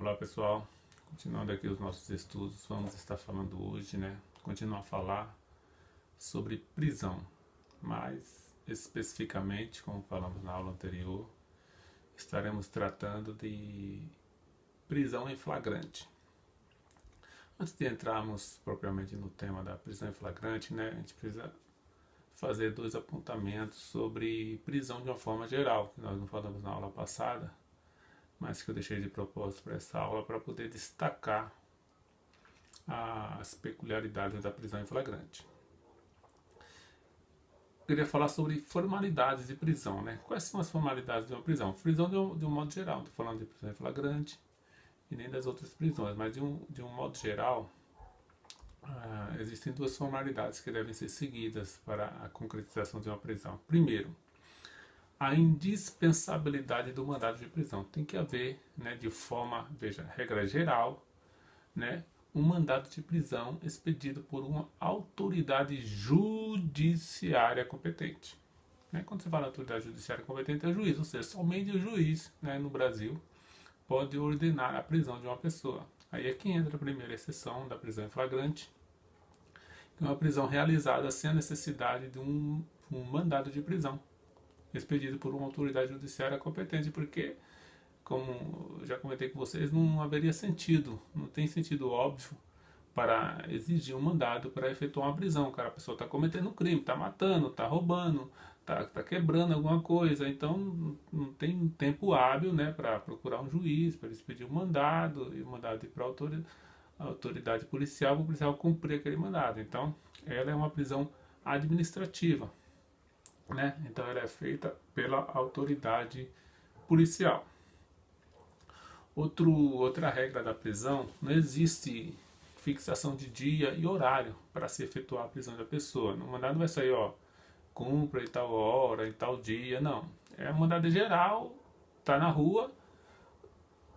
Olá pessoal, continuando aqui os nossos estudos, vamos estar falando hoje, continuar a falar sobre prisão, mais especificamente, como falamos na aula anterior, estaremos tratando de prisão em flagrante. Antes de entrarmos propriamente no tema da prisão em flagrante, a gente precisa fazer dois apontamentos sobre prisão de uma forma geral, que nós não falamos na aula passada, mas que eu deixei de propósito para essa aula para poder destacar as peculiaridades da prisão em flagrante. Eu queria falar sobre formalidades de prisão, Quais são as formalidades de uma prisão? Prisão de um modo geral, não estou falando de prisão em flagrante e nem das outras prisões, mas de um modo geral, existem duas formalidades que devem ser seguidas para a concretização de uma prisão. Primeiro, a indispensabilidade do mandado de prisão. Tem que haver, de forma, regra geral, um mandado de prisão expedido por uma autoridade judiciária competente. Quando você fala autoridade judiciária competente, é o juiz, ou seja, somente o juiz, no Brasil, pode ordenar a prisão de uma pessoa. Aí é que entra a primeira exceção da prisão em flagrante, que é uma prisão realizada sem a necessidade de um mandado de prisão expedido por uma autoridade judiciária competente, porque, como já comentei com vocês, não haveria sentido, não tem sentido óbvio para exigir um mandado para efetuar uma prisão. A pessoa está cometendo um crime, está matando, está roubando, está quebrando alguma coisa, então não tem tempo hábil para procurar um juiz, para expedir um mandado, e o mandado ir para a autoridade policial, para o policial cumprir aquele mandado. Então, ela é uma prisão administrativa. Então ela é feita pela autoridade policial. Outra regra da prisão: não existe fixação de dia e horário para se efetuar a prisão da pessoa. No mandado não vai sair, cumpra em tal hora, em tal dia, não. É um mandado geral, está na rua,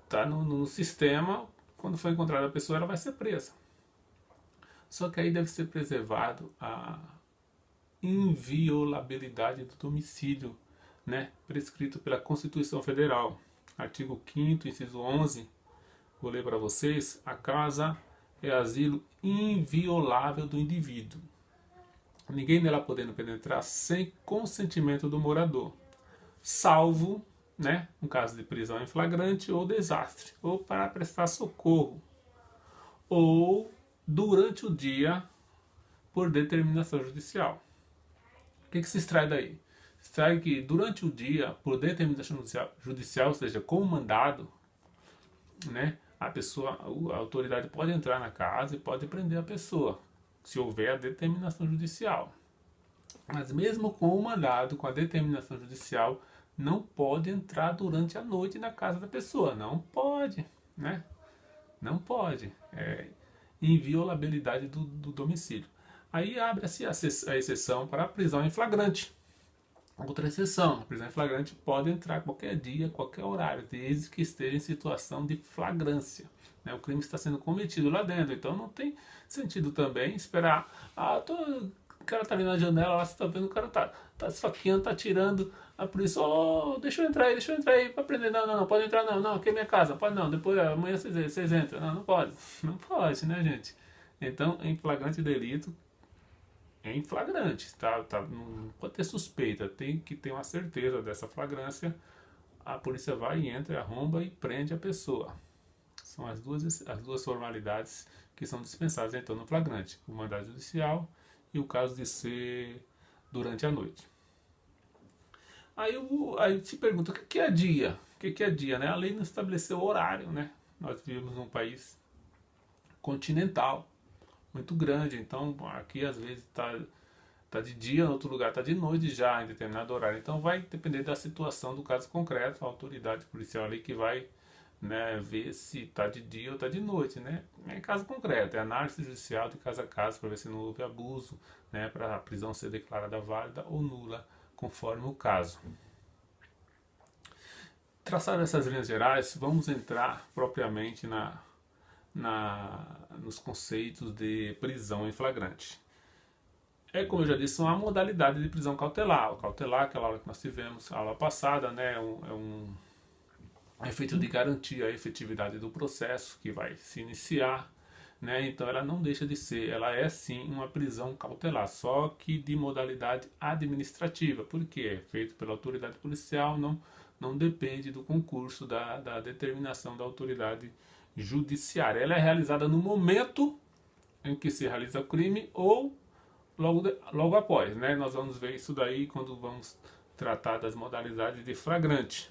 está no sistema, quando for encontrada a pessoa ela vai ser presa. Só que aí deve ser preservado a inviolabilidade do domicílio, prescrito pela Constituição Federal. Artigo 5º, inciso 11, vou ler para vocês: a casa é asilo inviolável do indivíduo, ninguém nela podendo penetrar sem consentimento do morador, salvo, no caso de prisão em flagrante ou desastre, ou para prestar socorro, ou durante o dia por determinação judicial. O que se extrai daí? Se extrai que durante o dia, por determinação judicial, ou seja, com mandado, a autoridade pode entrar na casa e pode prender a pessoa, se houver a determinação judicial. Mas mesmo com o mandado, com a determinação judicial, não pode entrar durante a noite na casa da pessoa. Não pode, Não pode. É inviolabilidade do domicílio. Aí abre-se a exceção para a prisão em flagrante. Outra exceção: a prisão em flagrante pode entrar qualquer dia, qualquer horário, desde que esteja em situação de flagrância. O crime está sendo cometido lá dentro, então não tem sentido também esperar. O cara está ali na janela, lá você está vendo, o cara está esfaqueando, está tirando. A polícia: deixa eu entrar aí para prender. Não, pode entrar não, aqui é minha casa, pode não, depois amanhã vocês entram. Não pode, gente. Então, em flagrante delito, em flagrante, não pode ter suspeita, tem que ter uma certeza dessa flagrância. A polícia vai e entra, arromba e prende a pessoa. São as duas formalidades que são dispensadas então no flagrante: o mandado judicial e o caso de ser durante a noite. Aí se pergunta: o que é dia? O que é dia? A lei não estabeleceu horário, Nós vivemos num país continental muito grande, então aqui às vezes tá de dia, no outro lugar tá de noite já, em determinado horário. Então vai depender da situação do caso concreto, a autoridade policial ali que vai ver se tá de dia ou tá de noite, É caso concreto, é análise judicial de caso a caso para ver se não houve abuso, para a prisão ser declarada válida ou nula, conforme o caso. Traçadas essas linhas gerais, vamos entrar propriamente nos conceitos de prisão em flagrante. Como eu já disse, uma modalidade de prisão cautelar. O cautelar, aquela aula que nós tivemos, a aula passada, a efeito de garantir a efetividade do processo que vai se iniciar, né? Então ela não deixa de ser, ela é sim uma prisão cautelar, só que de modalidade administrativa, porque é feito pela autoridade policial, não depende do concurso da determinação da autoridade judiciária. Ela é realizada no momento em que se realiza o crime ou logo após, né? Nós vamos ver isso daí quando vamos tratar das modalidades de flagrante.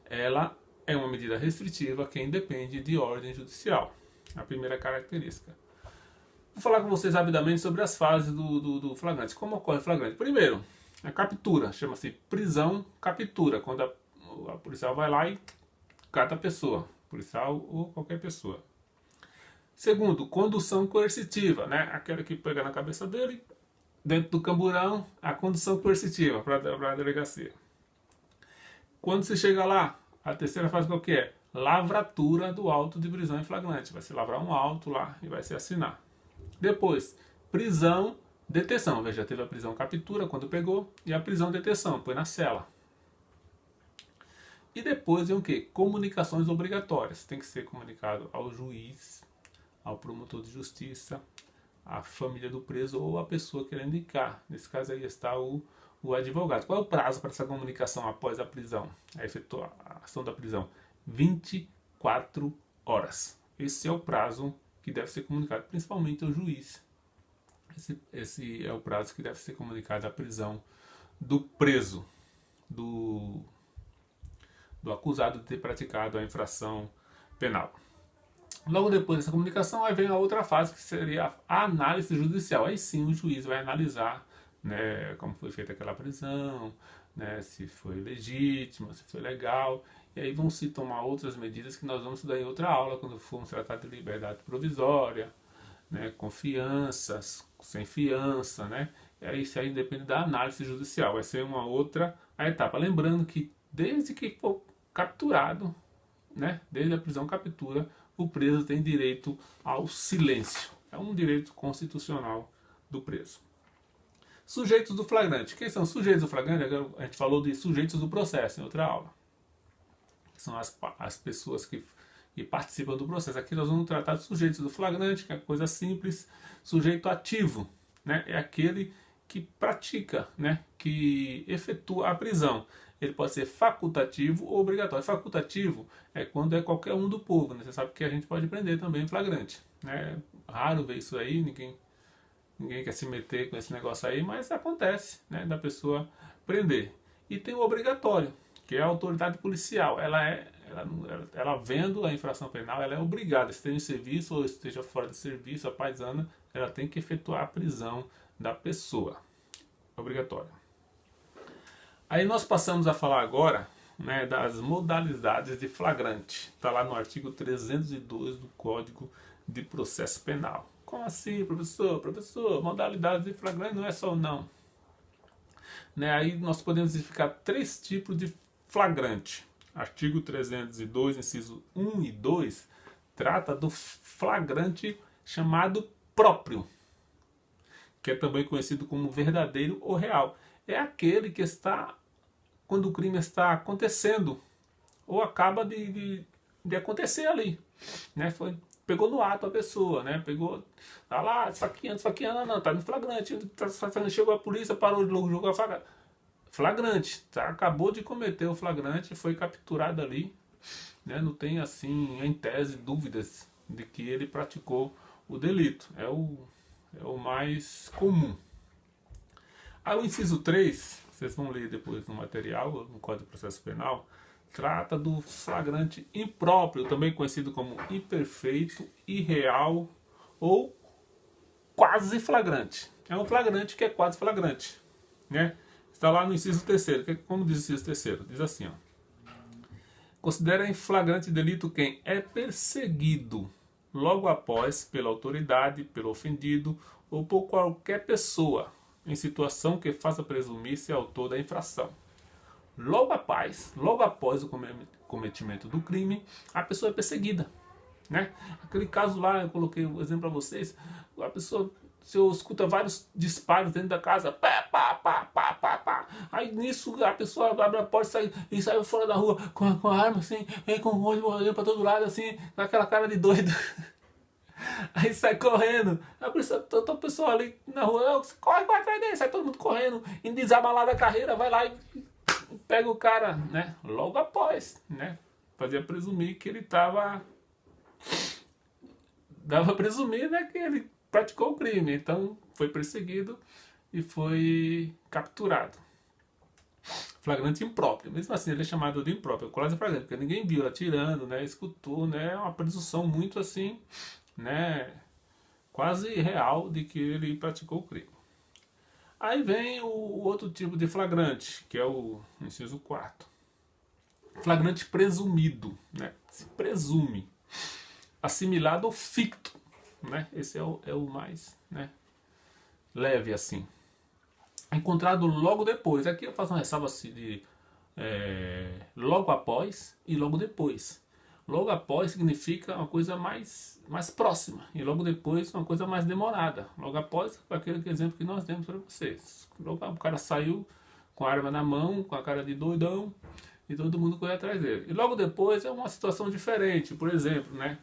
Ela é uma medida restritiva que independe de ordem judicial. A primeira característica. Vou falar com vocês rapidamente sobre as fases do flagrante. Como ocorre o flagrante? Primeiro, a captura, chama-se prisão captura, quando a policial vai lá e cata a pessoa, policial ou qualquer pessoa. Segundo, condução coercitiva, né? Aquela que pega na cabeça dele, dentro do camburão, a condução coercitiva para a delegacia. Quando se chega lá, a terceira fase qual que é? Lavratura do auto de prisão em flagrante. Vai se lavrar um auto lá e vai se assinar. Depois, prisão, detenção. Veja, teve a prisão captura quando pegou e a prisão detenção, põe na cela. E depois é o que? Comunicações obrigatórias. Tem que ser comunicado ao juiz, ao promotor de justiça, à família do preso ou a pessoa querendo indicar. Nesse caso aí está o advogado. Qual é o prazo para essa comunicação após a prisão? A efetuar a ação da prisão? 24 horas. Esse é o prazo que deve ser comunicado, principalmente ao juiz. Esse é o prazo que deve ser comunicado à prisão do preso, do acusado de ter praticado a infração penal. Logo depois dessa comunicação, aí vem a outra fase, que seria a análise judicial. Aí sim o juiz vai analisar, né, como foi feita aquela prisão, né, se foi legítima, se foi legal. E aí vão se tomar outras medidas que nós vamos estudar em outra aula, quando formos tratar de liberdade provisória, né, com fianças, sem fiança, né? E aí isso aí depende da análise judicial. Vai ser uma outra etapa. Lembrando que desde que for capturado, né, desde a prisão captura, o preso tem direito ao silêncio. É um direito constitucional do preso. Sujeitos do flagrante. Quem são sujeitos do flagrante? Agora a gente falou de sujeitos do processo em outra aula. São as pessoas que participam do processo. Aqui nós vamos tratar de sujeitos do flagrante, que é coisa simples. Sujeito ativo, né, é aquele que pratica, né, que efetua a prisão. Ele pode ser facultativo ou obrigatório. Facultativo é quando é qualquer um do povo, né? Você sabe que a gente pode prender também em flagrante, né? Raro ver isso aí, ninguém quer se meter com esse negócio aí, mas acontece, né, da pessoa prender. E tem o obrigatório, que é a autoridade policial. Ela vendo a infração penal, ela é obrigada, esteja em serviço ou esteja fora de serviço, a paisana, ela tem que efetuar a prisão da pessoa. Obrigatório. Aí nós passamos a falar agora, né, das modalidades de flagrante. Está lá no artigo 302 do Código de Processo Penal. Como assim, professor? Professor, modalidades de flagrante não é só o não. Né, aí nós podemos identificar 3 tipos de flagrante. Artigo 302, inciso 1 e 2, trata do flagrante chamado próprio, que é também conhecido como verdadeiro ou real. É aquele que está quando o crime está acontecendo ou acaba de acontecer ali, né? Pegou no ato a pessoa, né? Pegou, tá lá, esfaqueando, não, tá no flagrante, chegou a polícia, parou de jogar a faca. Flagrante, tá? Acabou de cometer o flagrante, foi capturado ali, né? Não tem assim, em tese, dúvidas de que ele praticou o delito. É o mais comum. Aí o inciso 3, vocês vão ler depois no material, no Código de Processo Penal, trata do flagrante impróprio, também conhecido como imperfeito, irreal ou quase flagrante. É um flagrante que é quase flagrante, né? Está lá no inciso 3º. Como diz o inciso 3º? Diz assim, ó. Considera em flagrante delito quem é perseguido logo após pela autoridade, pelo ofendido ou por qualquer pessoa em situação que faça presumir ser autor da infração. Logo após o cometimento do crime, a pessoa é perseguida, né? Aquele caso lá, eu coloquei o exemplo para vocês, a pessoa, se eu escuta vários disparos dentro da casa, pá, pá, pá, pá, pá, pá, Aí nisso a pessoa abre a porta e sai fora da rua com a arma assim, com o olho olhando pra todo lado assim, com aquela cara de doido. Aí sai correndo. A pessoa, tá o pessoal ali na rua, corre atrás dele, sai todo mundo correndo, em desabalada a carreira, vai lá e pega o cara, né? Logo após, né? Fazia presumir que ele estava. Dava a presumir, né, que ele praticou o crime. Então foi perseguido e foi capturado. Flagrante impróprio. Mesmo assim, ele é chamado de impróprio, quase flagrante, porque ninguém viu atirando, né? Escutou, né? É uma presunção muito assim, né? Quase real de que ele praticou o crime. Aí vem o outro tipo de flagrante, que é o inciso 4. Flagrante presumido, né? Se presume. Assimilado ao ficto, né? Esse é o mais, né, leve assim. Encontrado logo depois. Aqui eu faço uma ressalva assim de logo após e logo depois. Logo após significa uma coisa mais próxima e logo depois uma coisa mais demorada. Logo após, aquele exemplo que nós demos para vocês. Logo, o cara saiu com a arma na mão, com a cara de doidão e todo mundo correu atrás dele. E logo depois é uma situação diferente. Por exemplo, né?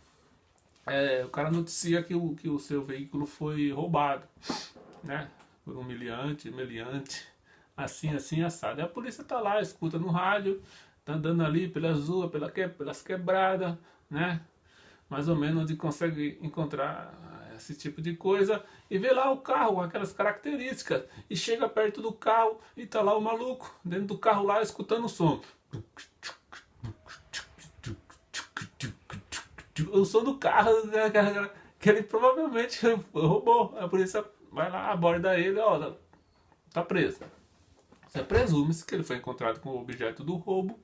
O cara noticia que o seu veículo foi roubado, né? Por um meliante, assim, assado. E a polícia tá lá, escuta no rádio, tá andando ali pelas ruas, pelas quebradas, né? Mais ou menos onde consegue encontrar esse tipo de coisa e vê lá o carro com aquelas características e chega perto do carro e tá lá o maluco dentro do carro lá escutando o som. O som do carro, né, que ele provavelmente roubou. A polícia vai lá, aborda ele, ó, tá preso. Você presume-se que ele foi encontrado com o objeto do roubo,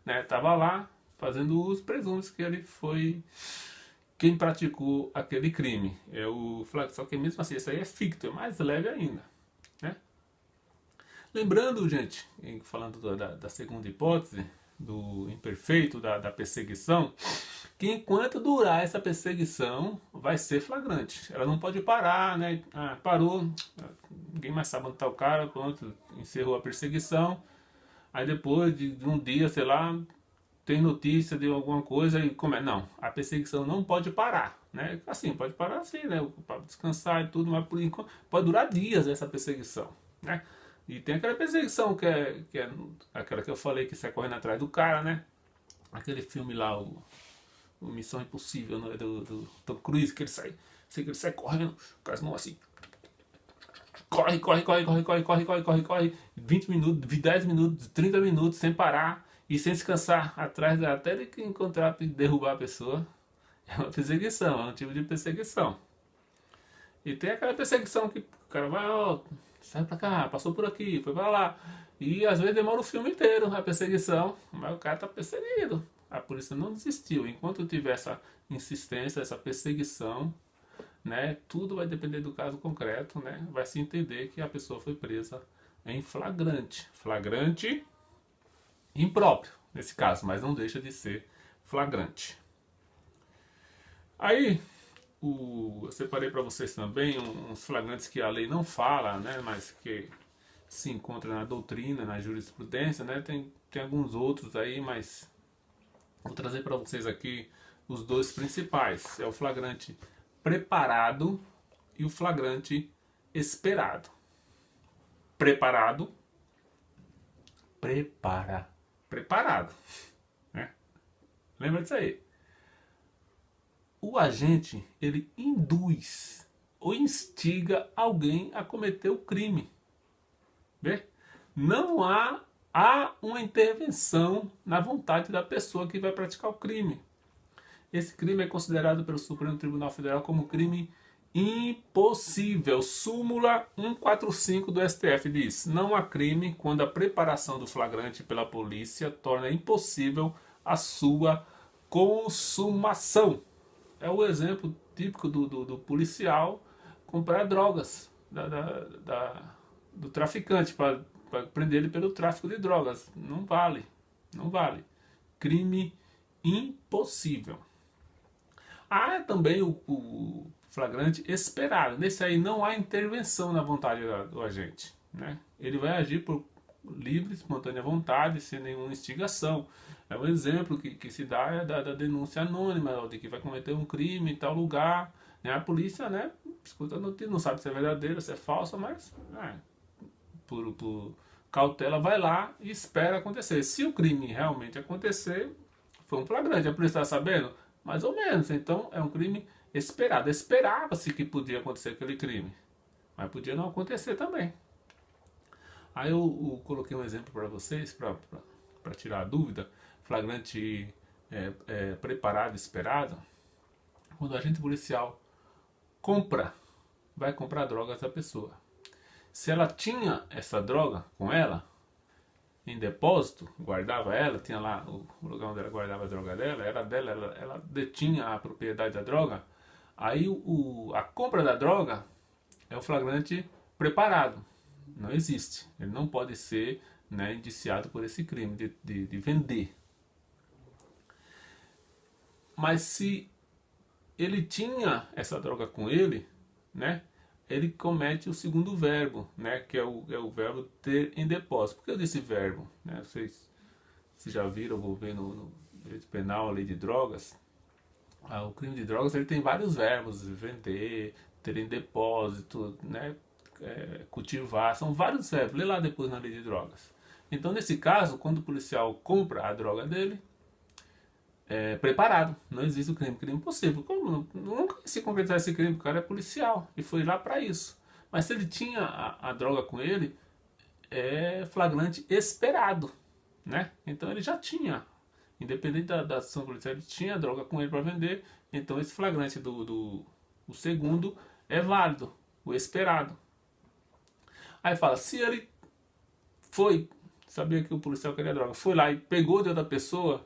né? Tava lá fazendo uso, presume-se que ele foi quem praticou aquele crime. Só que mesmo assim, isso aí é ficto, é mais leve ainda, né? Lembrando, gente, falando da segunda hipótese, do imperfeito, da perseguição, que enquanto durar essa perseguição, vai ser flagrante. Ela não pode parar, né? Parou, ninguém mais sabe onde está o cara, pronto, encerrou a perseguição. Aí depois de um dia, sei lá, tem notícia de alguma coisa e como é? Não, a perseguição não pode parar, né? Assim, pode parar assim, né? Para descansar e tudo, mas por enquanto pode durar dias essa perseguição, né? E tem aquela perseguição que é aquela que eu falei que sai correndo atrás do cara, né? Aquele filme lá, o Missão Impossível, né? do Tom Cruise, que ele sai correndo, com as mãos assim. Corre, 20 minutos, 10 minutos, 30 minutos, sem parar e sem se cansar, atrás até ele encontrar e derrubar a pessoa. É uma perseguição, é um tipo de perseguição. E tem aquela perseguição que o cara vai, ó, sai pra cá, passou por aqui, foi pra lá. E às vezes demora o filme inteiro a perseguição, mas o cara tá perseguido. A polícia não desistiu. Enquanto tiver essa insistência, essa perseguição, né, tudo vai depender do caso concreto, né? Vai se entender que a pessoa foi presa em flagrante. Flagrante impróprio, nesse caso, mas não deixa de ser flagrante. Aí, eu separei para vocês também uns flagrantes que a lei não fala, né, mas que se encontra na doutrina, na jurisprudência, né? Tem alguns outros aí, mas vou trazer para vocês aqui os dois principais. É o flagrante preparado e o flagrante esperado. Preparado. Preparado. Né? Lembra disso aí? O agente, ele induz ou instiga alguém a cometer o crime. Vê? Não há uma intervenção na vontade da pessoa que vai praticar o crime. Esse crime é considerado pelo Supremo Tribunal Federal como crime impossível. Súmula 145 do STF diz: não há crime quando a preparação do flagrante pela polícia torna impossível a sua consumação. É o exemplo típico do policial comprar drogas do traficante para prender ele pelo tráfico de drogas. Não vale. Não vale. Crime impossível. Há também o flagrante esperado. Nesse aí não há intervenção na vontade do agente, né? Ele vai agir por livre, espontânea vontade, sem nenhuma instigação. É um exemplo que se dá da denúncia anônima, de que vai cometer um crime em tal lugar, né? A polícia, né, escuta a notícia, não sabe se é verdadeira, se é falsa, mas por cautela vai lá e espera acontecer. Se o crime realmente acontecer, foi um flagrante, a polícia está sabendo? Mais ou menos, então é um crime esperado. Esperava-se que podia acontecer aquele crime, mas podia não acontecer também. Aí eu coloquei um exemplo para vocês, para tirar a dúvida. Flagrante preparado, esperado. Quando o agente policial vai comprar drogas da pessoa. Se ela tinha essa droga com ela, em depósito, guardava ela, tinha lá o lugar onde ela guardava a droga dela, era dela, ela detinha a propriedade da droga, aí a compra da droga é o flagrante preparado. Não existe. Ele não pode ser, né, indiciado por esse crime de vender. Mas se ele tinha essa droga com ele, né, ele comete o segundo verbo, né, que é o verbo ter em depósito. Por que eu disse verbo? Né, vocês já viram, eu vou ver no direito penal, a lei de drogas. O crime de drogas ele tem vários verbos: vender, ter em depósito, né, cultivar, são vários verbos. Lê lá depois na lei de drogas. Então, nesse caso, quando o policial compra a droga dele, preparado, não existe o crime. Crime possível. Como nunca se concretizar esse crime? O cara é policial e foi lá para isso. Mas se ele tinha a droga com ele, é flagrante esperado, né? Então ele já tinha, independente da ação policial, ele tinha a droga com ele para vender. Então esse flagrante o segundo é válido, o esperado. Aí fala, se ele sabia que o policial queria droga, foi lá e pegou de outra pessoa,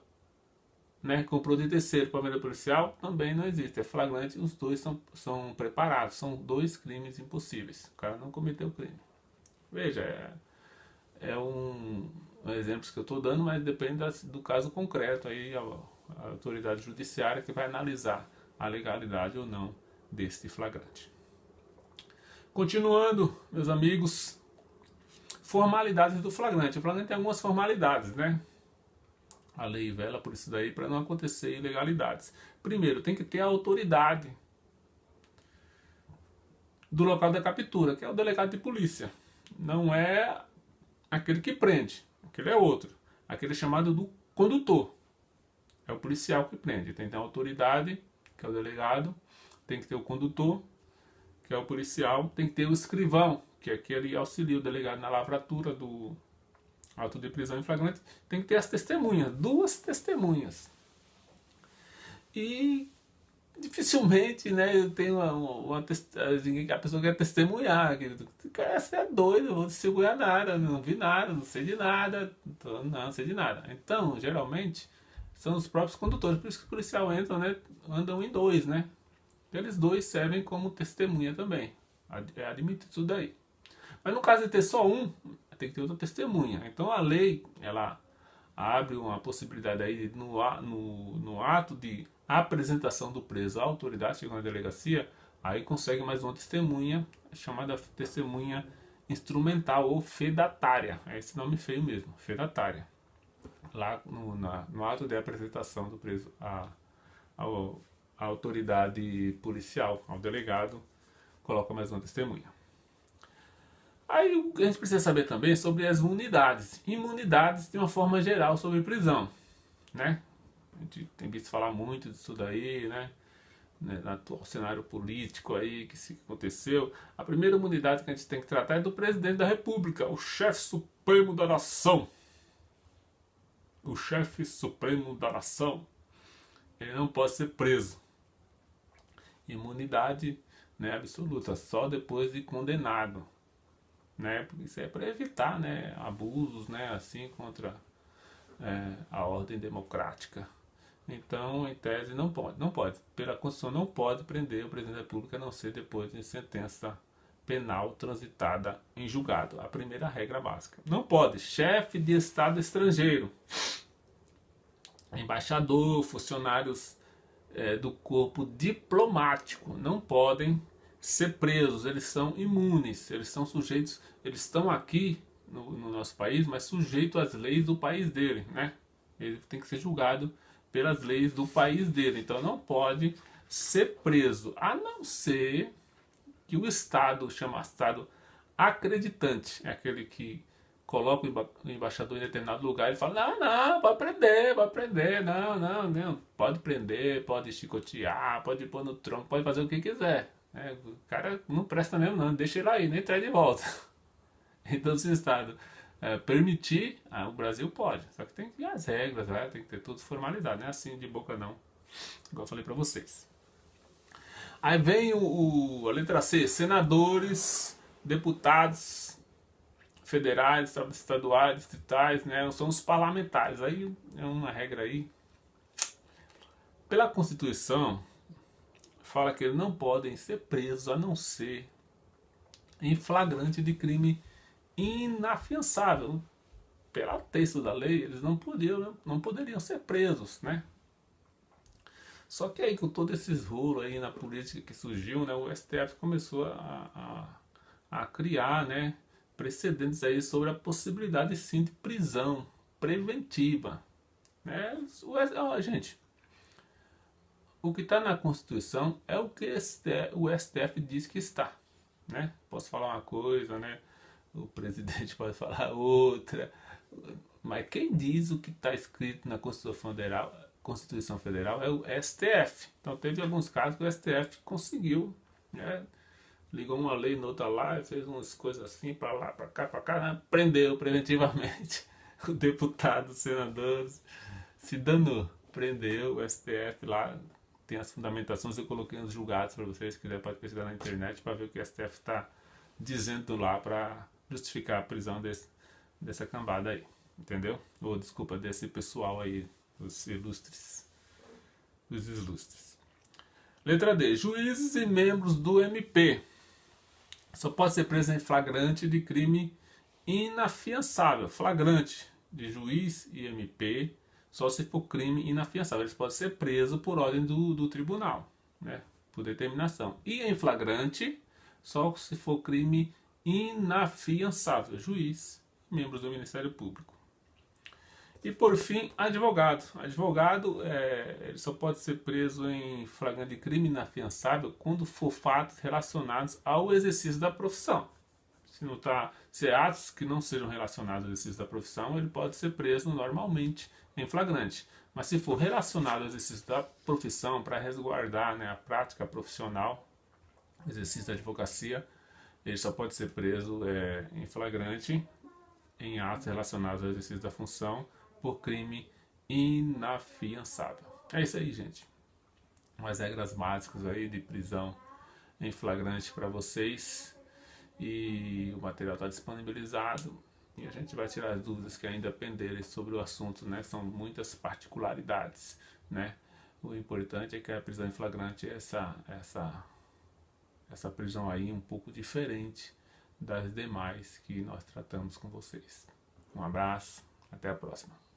né, comprou de terceiro para vender policial, também não existe, é flagrante, os dois são preparados, são dois crimes impossíveis, o cara não cometeu o crime. Veja, é um exemplo que eu estou dando, mas depende do caso concreto, aí a autoridade judiciária que vai analisar a legalidade ou não deste flagrante. Continuando, meus amigos, formalidades do flagrante. O flagrante tem algumas formalidades, né? A lei vela por isso daí para não acontecer ilegalidades. Primeiro, tem que ter a autoridade do local da captura, que é o delegado de polícia. Não é aquele que prende, aquele é outro. Aquele chamado do condutor. É o policial que prende. Tem que ter a autoridade, que é o delegado. Tem que ter o condutor, que é o policial. Tem que ter o escrivão, que é aquele auxilia o delegado na lavratura do auto de prisão em flagrante. Tem que ter as testemunhas, 2 testemunhas. E dificilmente, né, eu tenho a pessoa quer testemunhar, cara, você é doido, eu vou testemunhar nada, não vi nada, não sei de nada, não sei de nada. Então, geralmente, são os próprios condutores, por isso que o policial entra, né, andam em 2, né? Eles 2 servem como testemunha também. É admitido isso daí. Mas no caso de ter só um, tem que ter outra testemunha. Então a lei, ela abre uma possibilidade aí no ato de apresentação do preso à autoridade, chegando na delegacia, aí consegue mais uma testemunha, chamada testemunha instrumental ou fedatária. É esse nome feio mesmo, fedatária. Lá no ato de apresentação do preso à autoridade policial, ao delegado, coloca mais uma testemunha. Aí a gente precisa saber também sobre as imunidades. Imunidades de uma forma geral sobre prisão, né? A gente tem visto falar muito disso daí, né? No atual cenário político aí que se aconteceu. A primeira imunidade que a gente tem que tratar é do presidente da República, o chefe supremo da nação. O chefe supremo da nação. Ele não pode ser preso. Imunidade, né, absoluta, só depois de condenado. Né? Porque isso é para evitar, né, abusos, né, assim, contra a ordem democrática. Então, em tese, não pode. Pela Constituição, não pode prender o presidente da República a não ser depois de sentença penal transitada em julgado. A primeira regra básica. Não pode. Chefe de Estado estrangeiro, embaixador, funcionários do corpo diplomático não podem ser presos. Eles são imunes. Eles são sujeitos. Eles estão aqui no nosso país, mas sujeito às leis do país dele, né? Ele tem que ser julgado pelas leis do país dele. Então não pode ser preso, a não ser que o Estado, chama Estado acreditante, é aquele que coloca o embaixador em determinado lugar e fala, não, pode prender, não, pode prender, pode chicotear, pode pôr no tronco, pode fazer o que quiser. O cara não presta mesmo não, deixa ele aí, nem traz de volta. Então se o Estado permitir, o Brasil pode, só que tem que ter as regras, tem que ter tudo formalizado, não é assim de boca não, igual eu falei pra vocês. Aí vem a letra C, senadores, deputados federais, estaduais, distritais, né? São os parlamentares. Aí é uma regra aí. Pela Constituição, fala que eles não podem ser presos a não ser em flagrante de crime inafiançável. Pelo texto da lei, eles não poderiam ser presos, né? Só que aí com todos esses rolos aí na política que surgiu, né, o STF começou a criar, né, precedentes aí sobre a possibilidade sim de prisão preventiva. Né? Gente, o que está na Constituição é o que o STF diz que está. Né? Posso falar uma coisa, né? O presidente pode falar outra, mas quem diz o que está escrito na Constituição Federal é o STF. Então teve alguns casos que o STF conseguiu, né? Ligou uma lei noutra lá, fez umas coisas assim, para lá, para cá, né? Prendeu preventivamente o deputado, os senadores, se danou, prendeu o STF lá. Tem as fundamentações, eu coloquei nos julgados para vocês, se quiser pode pesquisar na internet para ver o que o STF está dizendo lá para justificar a prisão dessa cambada aí, entendeu? Ou desculpa, desse pessoal aí, os ilustres. Letra D. Juízes e membros do MP. Só pode ser preso em flagrante de crime inafiançável. Flagrante de juiz e MP, só se for crime inafiançável. Eles podem ser presos por ordem do tribunal, né? Por determinação. E em flagrante, só se for crime inafiançável. Juiz, membros do Ministério Público. E por fim, advogado. Advogado ele só pode ser preso em flagrante de crime inafiançável quando for fatos relacionados ao exercício da profissão. Se é atos que não sejam relacionados ao exercício da profissão, ele pode ser preso normalmente em flagrante. Mas se for relacionado ao exercício da profissão para resguardar, né, a prática profissional, o exercício da advocacia, ele só pode ser preso em flagrante em atos relacionados ao exercício da função por crime inafiançável. É isso aí, gente. Umas regras básicas aí de prisão em flagrante para vocês. E o material está disponibilizado. E a gente vai tirar as dúvidas que ainda penderem sobre o assunto, né? São muitas particularidades, né? O importante é que a prisão em flagrante é essa prisão aí um pouco diferente das demais que nós tratamos com vocês. Um abraço, até a próxima.